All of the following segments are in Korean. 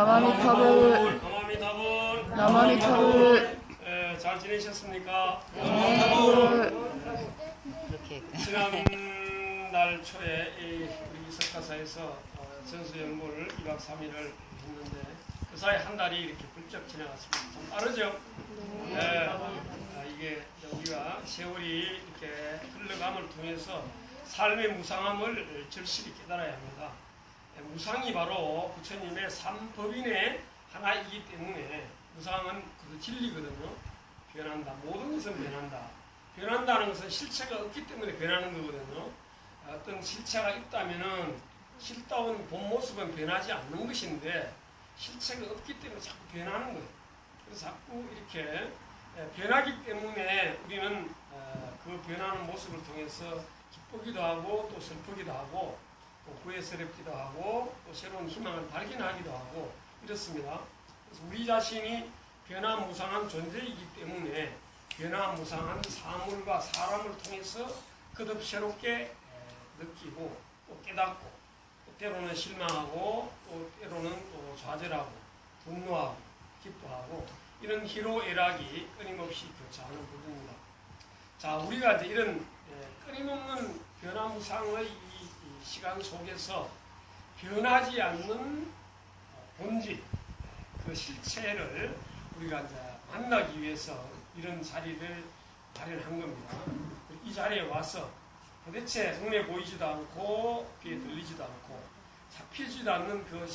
나마미타불. 나마미타불. 잘 지내셨습니까? 지난달 초에 우리 석가사에서 전수연구를 2박 3일을 했는데 그 사이 한 달이 이렇게 훌쩍 지나갔습니다. 좀 빠르죠? 이게 우리가 세월이 이렇게 흘러감을 통해서 삶의 무상함을 절실히 깨달아야 합니다. 무상이 바로 부처님의 삼법인의 하나이기 때문에 무상은 그 진리거든요. 변한다. 모든 것은 변한다. 변한다는 것은 실체가 없기 때문에 변하는 거거든요. 어떤 실체가 있다면은 실다운 본 모습은 변하지 않는 것인데 실체가 없기 때문에 자꾸 변하는 거예요. 그래서 자꾸 이렇게 변하기 때문에 우리는 그 변하는 모습을 통해서 기쁘기도 하고 또 슬프기도 하고 또 후회스럽기도 하고 또 새로운 희망을 발견하기도 하고 이렇습니다. 그래서 우리 자신이 변화무상한 존재이기 때문에 변화무상한 사물과 사람을 통해서 거듭 새롭게 느끼고 또 깨닫고 또 때로는 실망하고 또 때로는 또 좌절하고 분노하고 기뻐하고 이런 희로애락이 끊임없이 교차하는 부분입니다. 자, 우리가 이제 이런 끊임없는 변화무상의 이 시간 속에서 변하지 않는 본질, 그 실체를 우리가 이제 만나기 위해서 이런 자리를 마련한 겁니다. 이 자리에 와서 도대체 눈에 보이지도 않고 귀에 들리지도 않고 잡히지도 않는 그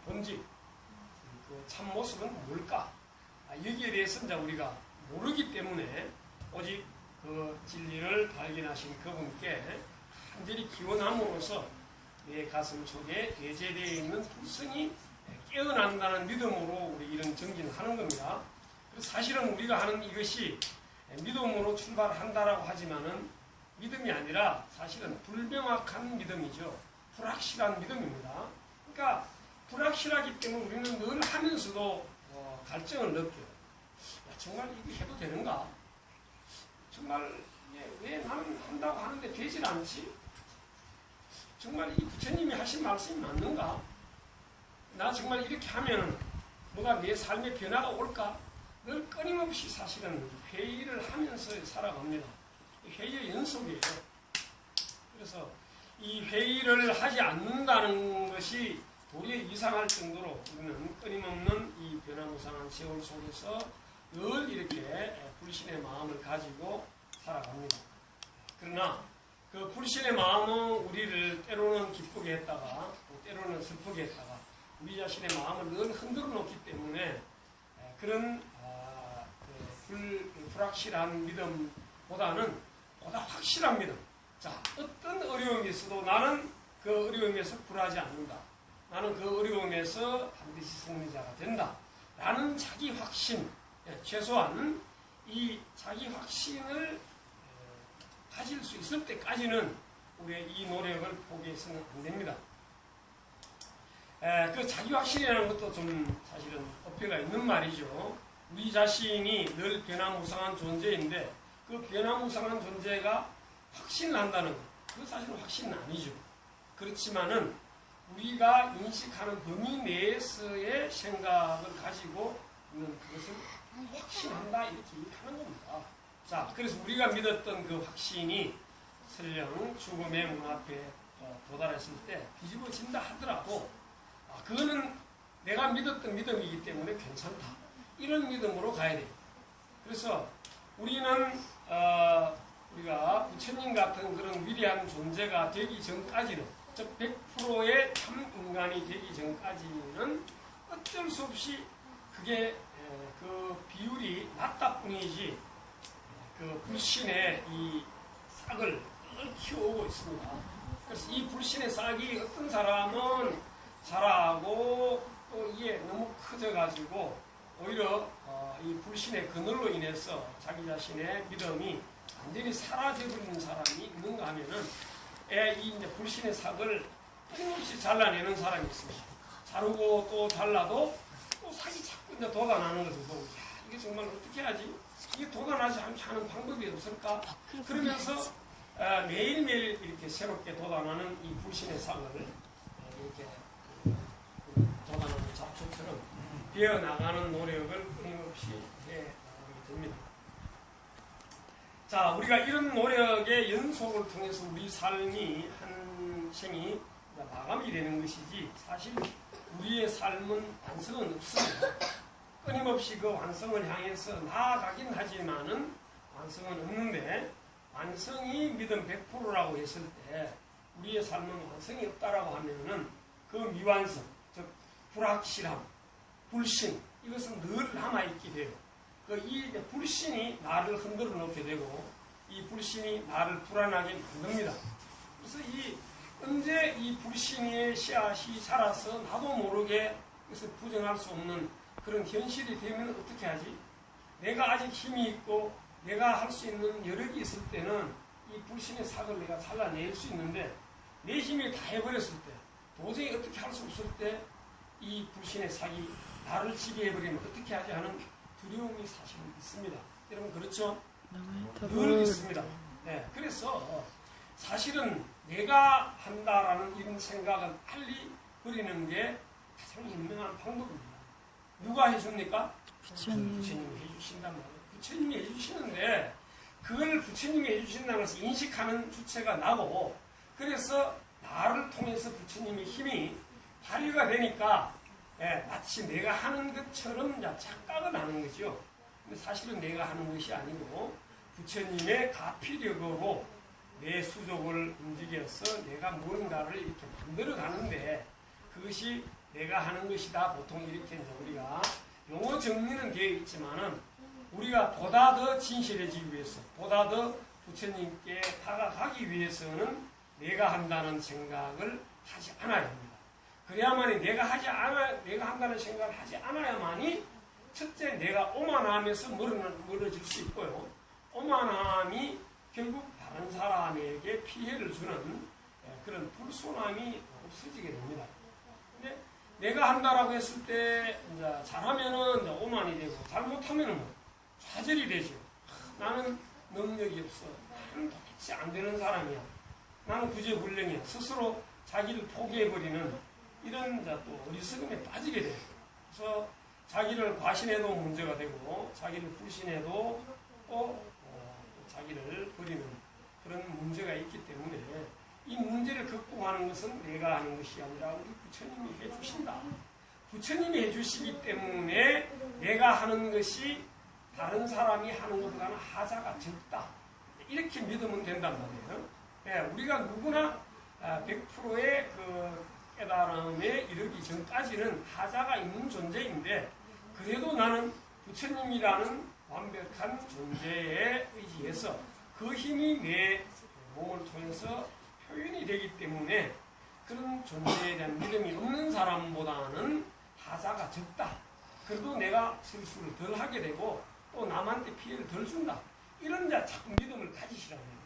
본질, 그 참모습은 뭘까? 여기에 대해서 이제 우리가 모르기 때문에 오직 그 진리를 발견하신 그분께 간절히 기원함으로써 내 가슴 속에 내재되어 있는 불성이 깨어난다는 믿음으로 우리 이런 정진을 하는 겁니다. 그래서 사실은 우리가 하는 이것이 믿음으로 출발한다라고 하지만은 믿음이 아니라 사실은 불명확한 믿음이죠. 불확실한 믿음입니다. 그러니까 불확실하기 때문에 우리는 늘 하면서도 갈증을 느껴요. 야, 정말 이게 해도 되는가? 정말 왜 나는 한다고 하는데 되질 않지? 정말 이 부처님이 하신 말씀이 맞는가? 나 정말 이렇게 하면 뭐가 내 삶의 변화가 올까? 늘 끊임없이 사실은 회의를 하면서 살아갑니다. 회의의 연속이에요. 그래서 이 회의를 하지 않는다는 것이 도리어 이상할 정도로 우리는 끊임없는 이 변화무상한 세월 속에서 늘 이렇게 불신의 마음을 가지고 살아갑니다. 그러나 그 불신의 마음은 우리를 때로는 기쁘게 했다가 또 때로는 슬프게 했다가 우리 자신의 마음을 늘 흔들어 놓기 때문에 그런 불확실한 믿음보다는 보다 확실한 믿음. 자, 어떤 어려움이 있어도 나는 그 어려움에서 굴하지 않는다. 나는 그 어려움에서 반드시 승리자가 된다. 라는 자기 확신, 최소한 이 자기 확신을 가질 수 있을 때까지는 우리의 이 노력을 포기해서는 안 됩니다. 그 자기 확신이라는 것도 좀 사실은 어폐가 있는 말이죠. 우리 자신이 늘 변화무상한 존재인데 그 변화무상한 존재가 확신난다는 것, 그건 사실은 확신은 아니죠. 그렇지만은 우리가 인식하는 범위 내에서의 생각을 가지고 있는 그것을 확신한다 이렇게 얘기하는 겁니다. 자, 그래서 우리가 믿었던 그 확신이 설령 죽음의 문 앞에 도달했을 때 뒤집어진다 하더라도 그거는 내가 믿었던 믿음이기 때문에 괜찮다. 이런 믿음으로 가야 돼요. 그래서 우리는 우리가 부처님 같은 그런 위대한 존재가 되기 전까지는, 즉 100%의 참 인간이 되기 전까지는 어쩔 수 없이 그게 그 비율이 낮다 뿐이지 그 불신의 이 싹을 늘 키워오고 있습니다. 그래서 이 불신의 싹이 어떤 사람은 자라고 또 이게 너무 커져가지고 오히려 이 불신의 그늘로 인해서 자기 자신의 믿음이 완전히 사라져버리는 사람이 있는가 하면은 이 이제 불신의 삭을 끊임없이 잘라내는 사람이 있습니다. 자르고 또 잘라도 또 삭이 자꾸 이제 돋아나는 것을 보고, 야, 이게 정말 어떻게 하지? 이게 돋아나지 않게 하는 방법이 없을까? 그러면서 매일매일 이렇게 새롭게 돋아나는 이 불신의 삭을 이렇게 돋아나는 잡초처럼 되어 나가는 노력을 끊임없이 해 나가게 됩니다. 자, 우리가 이런 노력의 연속을 통해서 우리 삶이 한 생이 마감이 되는 것이지 사실 우리의 삶은 완성은 없습니다. 끊임없이 그 완성을 향해서 나아가긴 하지만은 완성은 없는데 완성이 믿음 100%라고 했을 때 우리의 삶은 완성이 없다라고 하면은 그 미완성, 즉 불확실함, 불신 이것은 늘 남아있게 돼요. 이 불신이 나를 흔들어 놓게 되고 이 불신이 나를 불안하게 만듭니다. 그래서 언제 이 불신의 씨앗이 자라서 나도 모르게 그것을 부정할 수 없는 그런 현실이 되면 어떻게 하지? 내가 아직 힘이 있고 내가 할 수 있는 여력이 있을 때는 이 불신의 삭을 내가 잘라낼 수 있는데 내 힘이 다 해버렸을 때 도저히 어떻게 할 수 없을 때 이 불신의 삭이 나를 지배해버리면 어떻게 하지 하는 두려움이 사실은 있습니다. 여러분 그렇죠? 늘 있습니다. 네, 그래서 사실은 내가 한다라는 이런 생각은 빨리 버리는 게 가장 현명한 방법입니다. 누가 해줍니까? 부처님이 해주신단 말이에요. 부처님이 해주시는데 그걸 부처님이 해주신다는 것을 인식하는 주체가 나고 그래서 나를 통해서 부처님의 힘이 발휘가 되니까 마치 내가 하는 것처럼 착각을 하는 거죠. 근데 사실은 내가 하는 것이 아니고 부처님의 가피력으로 내 수족을 움직여서 내가 무언가를 이렇게 만들어 가는데 그것이 내가 하는 것이다. 보통 이렇게 우리가 용어 정리는 되어 있지만은 우리가 보다 더 진실해지기 위해서 보다 더 부처님께 다가가기 위해서는 내가 한다는 생각을 하지 않아야 합니다. 그래야만이 내가 한다는 생각을 하지 않아야만이 첫째 내가 오만함에서 멀어질 수 있고요. 오만함이 결국 다른 사람에게 피해를 주는 그런 불손함이 없어지게 됩니다. 근데 내가 한다라고 했을 때 이제 잘하면은 오만이 되고 잘못하면은 좌절이 되죠. 나는 능력이 없어. 나는 도대체 안 되는 사람이야. 나는 구제불능이야. 스스로 자기를 포기해버리는 이런 또 어리석음에 빠지게 돼요. 그래서 자기를 과신해도 문제가 되고 자기를 불신해도 또 자기를 버리는 그런 문제가 있기 때문에 이 문제를 극복하는 것은 내가 하는 것이 아니라 우리 부처님이 해주신다. 부처님이 해주시기 때문에 내가 하는 것이 다른 사람이 하는 것보다는 하자가 적다. 이렇게 믿으면 된단 말이에요. 우리가 누구나 100%의 그 깨달음에 이르기 전까지는 하자가 있는 존재인데 그래도 나는 부처님이라는 완벽한 존재에 의지해서 그 힘이 내 몸을 통해서 표현이 되기 때문에 그런 존재에 대한 믿음이 없는 사람보다는 하자가 적다. 그래도 내가 실수를 덜 하게 되고 또 남한테 피해를 덜 준다. 이런 자꾸 믿음을 가지시라는 거예요.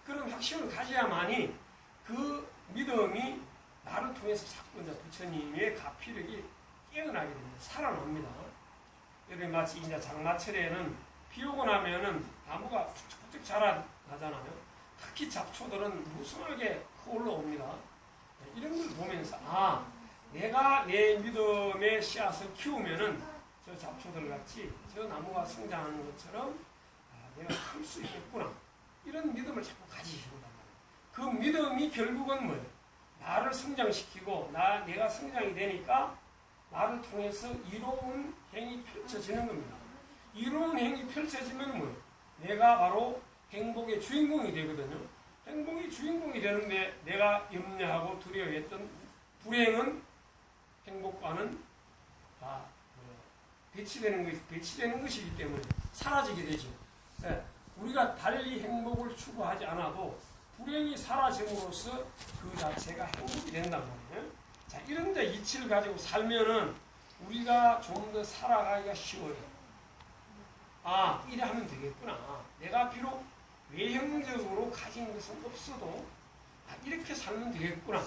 그런 확신을 가져야만이 그 믿음이 나를 통해서 자꾸 부처님의 가피력이 깨어나게 됩니다. 살아납니다. 여러분 마치 이제 장마철에는 비 오고 나면은 나무가 푹푹 자라나잖아요. 특히 잡초들은 무성하게 올라옵니다. 이런 걸 보면서 내가 내 믿음의 씨앗을 키우면은 저 잡초들 같이 저 나무가 성장하는 것처럼 내가 클 수 있겠구나. 이런 믿음을 자꾸 가지신단 말이에요. 그 믿음이 결국은 뭐예요? 나를 성장시키고 내가 성장이 되니까 나를 통해서 이로운 행이 펼쳐지는 겁니다. 이로운 행이 펼쳐지면 뭐예요? 내가 바로 행복의 주인공이 되거든요. 행복의 주인공이 되는데 내가 염려하고 두려워했던 불행은 행복과는 다 배치되는 것이기 때문에 사라지게 되죠. 우리가 달리 행복을 추구하지 않아도 불행이 사라짐으로써 그 자체가 행복이 된단 말이에요. 자, 이런 이치를 가지고 살면은 우리가 좀 더 살아가기가 쉬워요. 이래 하면 되겠구나. 내가 비록 외형적으로 가진 것은 없어도 이렇게 살면 되겠구나.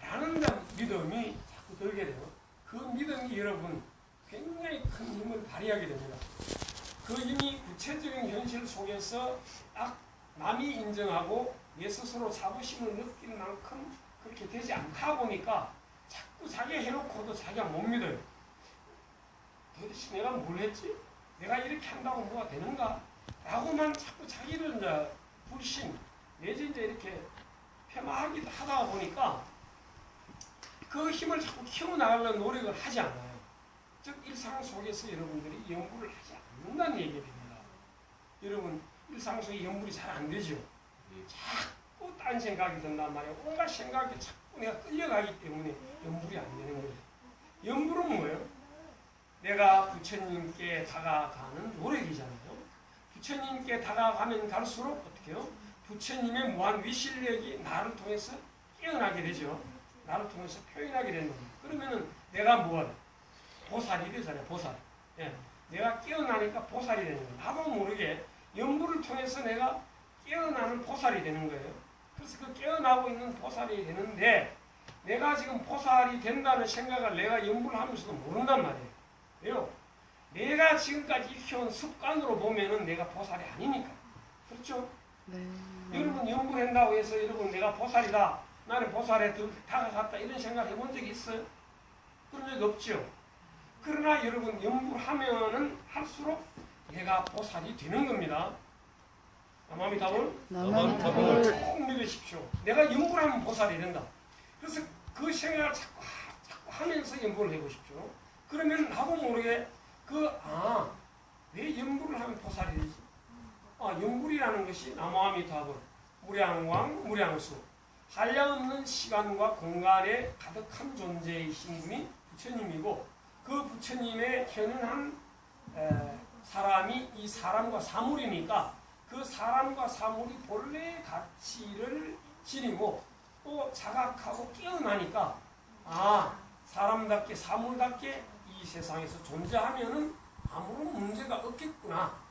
라는 믿음이 자꾸 들게 돼요. 그 믿음이 여러분 굉장히 큰 힘을 발휘하게 됩니다. 그 힘이 구체적인 현실 속에서 딱 남이 인정하고 내 스스로 자부심을 느끼는 만큼 그렇게 되지 않다 보니까 자꾸 자기가 해놓고도 자기가 못 믿어요. 도대체 내가 뭘 했지? 내가 이렇게 한다고 뭐가 되는가? 라고만 자꾸 자기를 이제 불신, 내지 이제 이렇게 폐마하기도 하다 보니까 그 힘을 자꾸 키워나가려는 노력을 하지 않아요. 즉, 일상 속에서 여러분들이 연구를 하지 않는다는 얘기입니다. 여러분, 일상 속에 연구이 잘 안 되죠? 자꾸 딴 생각이 든단 말이에요. 온갖 생각이 자꾸 내가 끌려가기 때문에 연불이 안 되는 거예요. 연불은 뭐예요? 내가 부처님께 다가가는 노력이잖아요. 부처님께 다가가면 갈수록 어떻게 해요? 부처님의 무한 위실력이 나를 통해서 깨어나게 되죠. 나를 통해서 표현하게 되는 겁니다. 그러면은 내가 뭐하래? 보살이 되잖아요. 보살. 예. 내가 깨어나니까 보살이 되는 거예요. 나도 모르게 연불을 통해서 내가 깨어나는 보살이 되는 거예요. 그래서 그 깨어나고 있는 보살이 되는데 내가 지금 보살이 된다는 생각을 내가 연불을 하면서도 모른단 말이에요. 왜요? 내가 지금까지 익혀온 습관으로 보면은 내가 보살이 아니니까. 그렇죠? 네. 여러분 연불한다고 해서 여러분 내가 보살이다. 나는 보살에 다가갔다. 이런 생각 해본 적이 있어요? 그런 적이 없죠? 그러나 여러분 연불하면은 할수록 내가 보살이 되는 겁니다. 나마미타불? 나마미타불. 꼭 믿으십시오. 내가 연불하면 보살이 된다. 그래서 그 생각을 자꾸 하면서 연불을 해보십시오. 그러면 나도 모르게 왜 연불을 하면 보살이 되지? 연불이라는 것이 나마미타불, 무량왕, 무량수, 한량없는 시간과 공간에 가득한 존재이신 분이 부처님이고 그 부처님의 현현한 사람이 이 사람과 사물이니까 그 사람과 사물이 본래의 가치를 지니고 또 자각하고 깨어나니까 사람답게 사물답게 이 세상에서 존재하면은 아무런 문제가 없겠구나.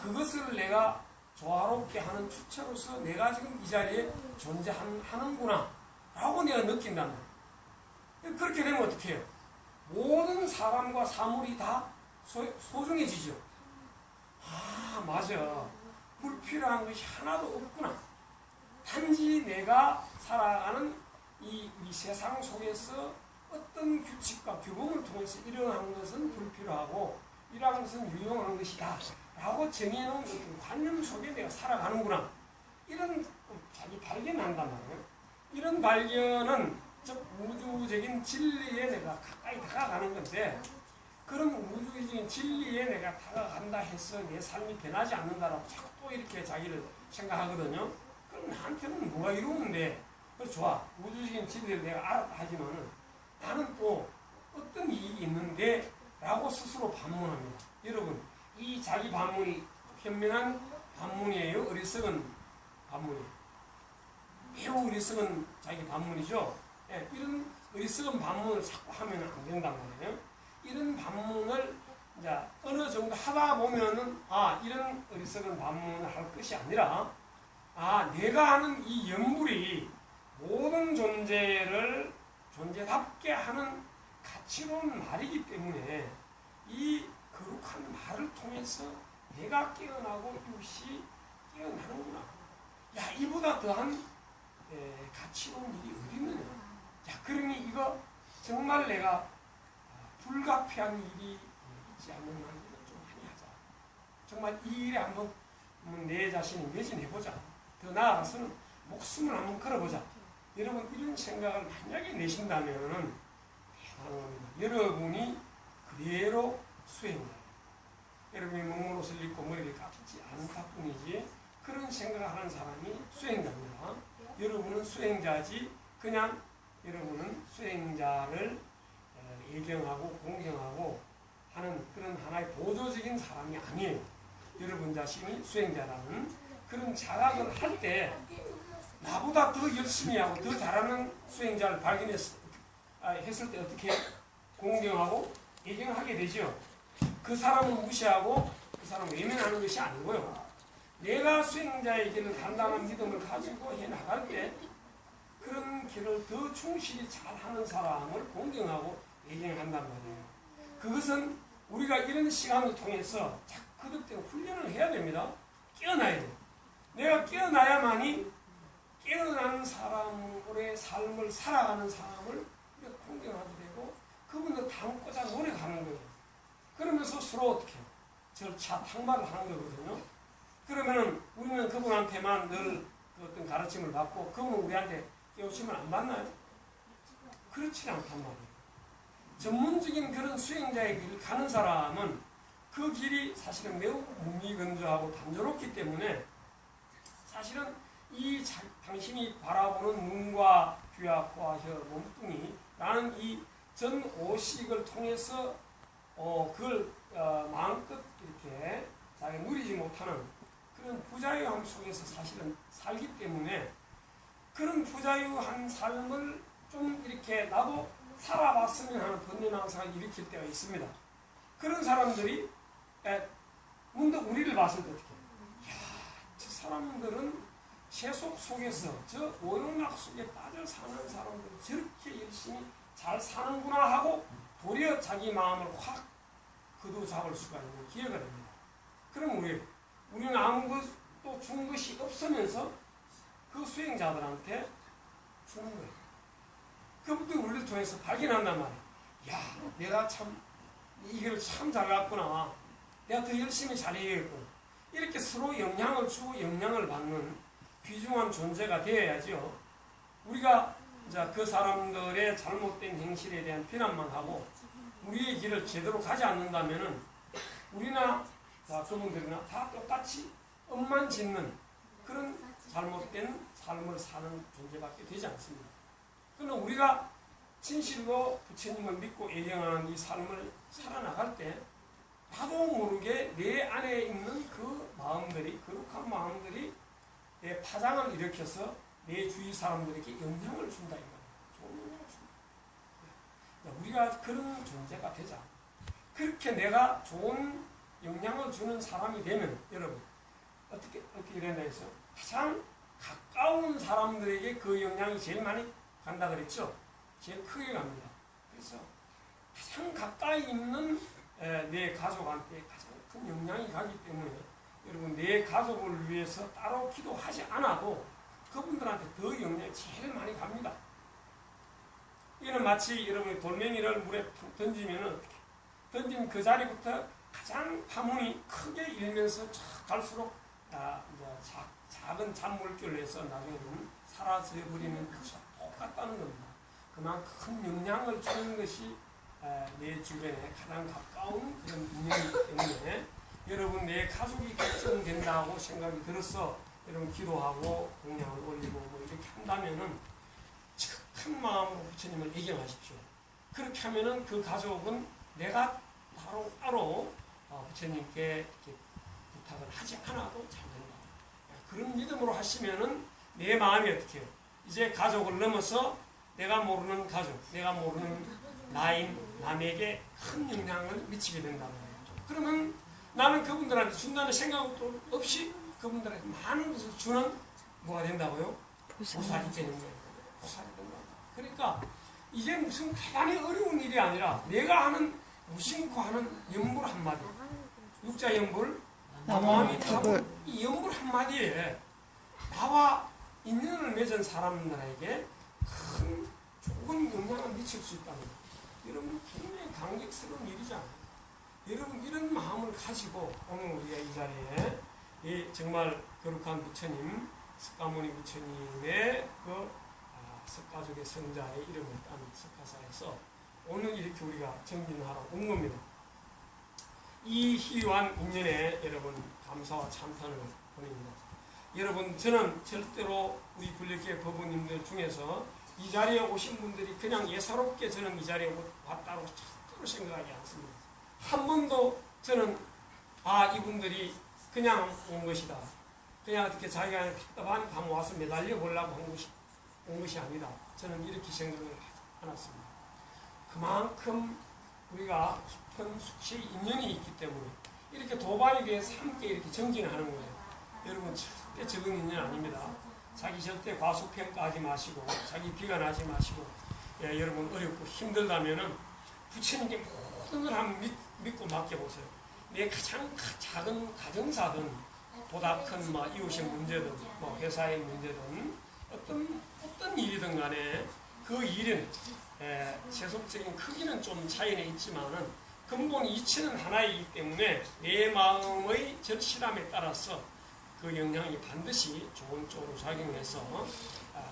그것을 내가 조화롭게 하는 주체로서 내가 지금 이 자리에 존재하는구나 라고 내가 느낀단 말이에요. 그렇게 되면 어떻게 해요? 모든 사람과 사물이 다 소중해지죠. 맞아. 불필요한 것이 하나도 없구나. 단지 내가 살아가는 이 세상 속에서 어떤 규칙과 규범을 통해서 일어난 것은 불필요하고 이러한 것은 유용한 것이다 라고 정해놓은 어떤 관념 속에 내가 살아가는구나. 이런 자기 발견한단 말이에요. 이런 발견은 즉 우주적인 진리에 내가 가까이 다가가는 건데 그럼 우주적인 진리에 내가 다가간다 해서 내 삶이 변하지 않는다라고 자꾸 또 이렇게 자기를 생각하거든요. 그럼 나한테는 뭐가 이로운데 좋아. 우주적인 진리를 내가 알았다 하지만은 나는 또 어떤 이익이 있는데 라고 스스로 반문합니다. 여러분 이 자기 반문이 현명한 반문이에요? 어리석은 반문이에요? 매우 어리석은 자기 반문이죠. 이런 어리석은 반문을 자꾸 하면 안 된단 말이에요. 이런 반문을 이제 어느 정도 하다 보면은 이런 어리석은 반문을 할 것이 아니라 내가 하는 이 연불이 모든 존재를 존재답게 하는 가치로운 말이기 때문에 이 거룩한 말을 통해서 내가 깨어나고 이웃이 깨어나는구나. 이보다 더한 가치로운 일이 어디 있느냐. 그러니 이거 정말 내가 불가피한 일이 있지 않는 한 이건 좀 많이 하자. 정말 이 일에 한번 내 자신이 매진해보자. 더 나아가서는 목숨을 한번 걸어보자. 여러분 이런 생각을 만약에 내신다면 여러분이 그대로 수행자예요. 여러분이 먹물 옷을 입고 머리를 감지 않다 뿐이지 그런 생각을 하는 사람이 수행자입니다. 여러분은 수행자지 그냥 여러분은 수행자를 예경하고 공경하고 하는 그런 하나의 보조적인 사람이 아니에요. 여러분 자신이 수행자라는 그런 자각을 할 때 나보다 더 열심히 하고 더 잘하는 수행자를 발견했을 때 어떻게 공경하고 예경을 하게 되죠. 그 사람을 무시하고 그 사람을 외면하는 것이 아니고요. 내가 수행자의 길을 단단한 믿음을 가지고 해나갈 때 그런 길을 더 충실히 잘하는 사람을 공경하고 예경한단 말이에요. 그것은 우리가 이런 시간을 통해서 거듭된 훈련을 해야 됩니다. 깨어나야 돼요. 내가 깨어나야만이 깨어난 사람의 삶을 살아가는 사람을 공경하게 되고 그분을 닮고자 노력하는 거예요. 그러면서 서로 어떻게 절차 탁말을 하는 거거든요. 그러면은 우리는 그분한테만 늘 그 어떤 가르침을 받고 그분은 우리한테 깨우침을 안 받나요? 그렇지 않단 말이에요. 전문적인 그런 수행자의 길을 가는 사람은 그 길이 사실은 매우 무미건조하고 단조롭기 때문에 사실은 이 당신이 바라보는 눈과 귀와 코와 혀, 몸뚱이라는 이 전 오식을 통해서 그걸 마음껏 이렇게 자기가 누리지 못하는 그런 부자유함 속에서 사실은 살기 때문에 그런 부자유한 삶을 좀 이렇게 나도 살아봤으면 하는 번뇌망상을 일으킬 때가 있습니다. 그런 사람들이 문득 우리를 봤을 때 어떻게 이야, 저 사람들은 세속 속에서 저 오용락 속에 빠져 사는 사람들은 저렇게 열심히 잘 사는구나 하고 도리어 자기 마음을 확 거두 잡을 수가 있는 기회가 됩니다. 그럼 우리는 아무것도 준 것이 없으면서 그 수행자들한테 주는 거예요. 그분들이 우리를 통해서 발견한단 말이에요. 야, 내가 참 이걸 참 잘났구나. 내가 더 열심히 잘해야겠구나. 이렇게 서로 영향을 주고 영향을 받는 귀중한 존재가 되어야죠. 우리가 이제 그 사람들의 잘못된 행실에 대한 비난만 하고 우리의 길을 제대로 가지 않는다면은 우리나 그분들이나 다 똑같이 엄만 짓는 그런 잘못된 삶을 사는 존재밖에 되지 않습니다. 그러나 우리가 진실로 부처님을 믿고 애경하는 이 삶을 살아나갈 때 나도 모르게 내 안에 있는 그 마음들이, 거룩한 마음들이 내 파장을 일으켜서 내 주위 사람들에게 영향을 준다 이거예요. 좋은 영향을 준다. 우리가 그런 존재가 되자. 그렇게 내가 좋은 영향을 주는 사람이 되면 여러분 어떻게 된다 해서 가장 가까운 사람들에게 그 영향이 제일 많이 간다 그랬죠. 제일 크게 갑니다. 그래서 가장 가까이 있는 내 가족한테 가장 큰 영향이 가기 때문에 여러분 내 가족을 위해서 따로 기도하지 않아도 그분들한테 더 영향이 제일 많이 갑니다. 이는 마치 여러분이 돌멩이를 물에 던지면 어떻게 던진 그 자리부터 가장 파문이 크게 일면서 쫙 갈수록 작은 잔물줄을 해서 나중에는 사라져버리는 것이 똑같다는 겁니다. 그만큼 큰 영향을 주는 것이 내 주변에 가장 가까운 그런 인연이기 때문에 여러분 내 가족이 걱정된다고 생각이 들어서 여러분 기도하고 공양을 올리고 뭐 이렇게 한다면은 큰 마음으로 부처님을 애경하십시오. 그렇게 하면은 그 가족은 내가 따로 부처님께 이렇게 부탁을 하지 않아도 잘 된다. 그런 믿음으로 하시면은 내 마음이 어떻게 해요? 이제 가족을 넘어서 내가 모르는 가족, 내가 모르는 남에게 큰 영향을 미치게 된단 말이에요. 그러면 나는 그분들한테 준다는 생각도 없이 그분들한테 많은 것을 주는 뭐가 된다고요? 보살이 되는 거예요. 보살이 된다. 그러니까 이게 무슨 대단히 어려운 일이 아니라 내가 하는 무심코 하는 연불 한마디, 육자 연불, 마음이 답을 이 연불 한마디에 나와 인연을 맺은 사람들에게 큰 좋은 영향을 미칠 수 있다는 거예요. 여러분 굉장히 감격스러운 일이잖아요. 여러분 이런 마음을 가지고 오늘 우리가 이 자리에 정말 거룩한 부처님, 석가모니 부처님의 그 석가족의 성자의 이름을 딴 석가사에서 오늘 이렇게 우리가 정진하러 온 겁니다. 이 희유한 인연에 여러분 감사와 참탄을 보냅니다. 여러분 저는 절대로 우리 불력계 법원님들 중에서 이 자리에 오신 분들이 그냥 예사롭게 저는 이 자리에 왔다고 절대로 생각하지 않습니다. 한 번도 저는 이분들이 그냥 온 것이다. 그냥 어떻게 자기가 답답한 밤 와서 매달려 보려고 온 것이 아니다. 저는 이렇게 생각을 하지 않았습니다. 그만큼 우리가 깊은 숙취의 인연이 있기 때문에 이렇게 도반에 대해서 함께 이렇게 정진하는 거예요. 여러분 절대 적은 인연 아닙니다. 자기 절대 과소평가하지 마시고 자기 비관하지 마시고 여러분 어렵고 힘들다면은 부처님께 모든 걸 한번 믿고 맡겨보세요. 내 가장 작은 가정사든 보다 큰 이웃의 문제든 회사의 문제든 어떤 일이든 간에 그 일은 세속적인 크기는 좀 차이는 있지만은 그 근본 이치는 하나이기 때문에 내 마음의 절실함에 따라서 그 영향이 반드시 좋은 쪽으로 작용해서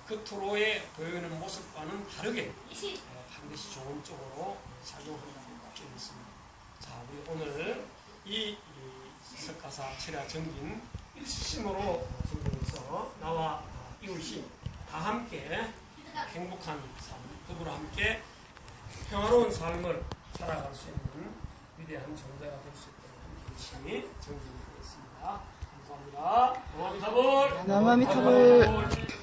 겉으로의 보이는 모습과는 다르게 반드시 좋은 쪽으로 작용한다고 볼 있습니다. 자, 우리 오늘 이 석가사 철야 정긴 일심으로 전공해서 나와 이웃이 다 함께 행복한 삶, 더불어 함께 평화로운 삶을 살아갈 수 있는 위대한 존재가 될 수 있도록 열심히 정진하겠습니다. 감사합니다. 남아미타불. 남아미타불.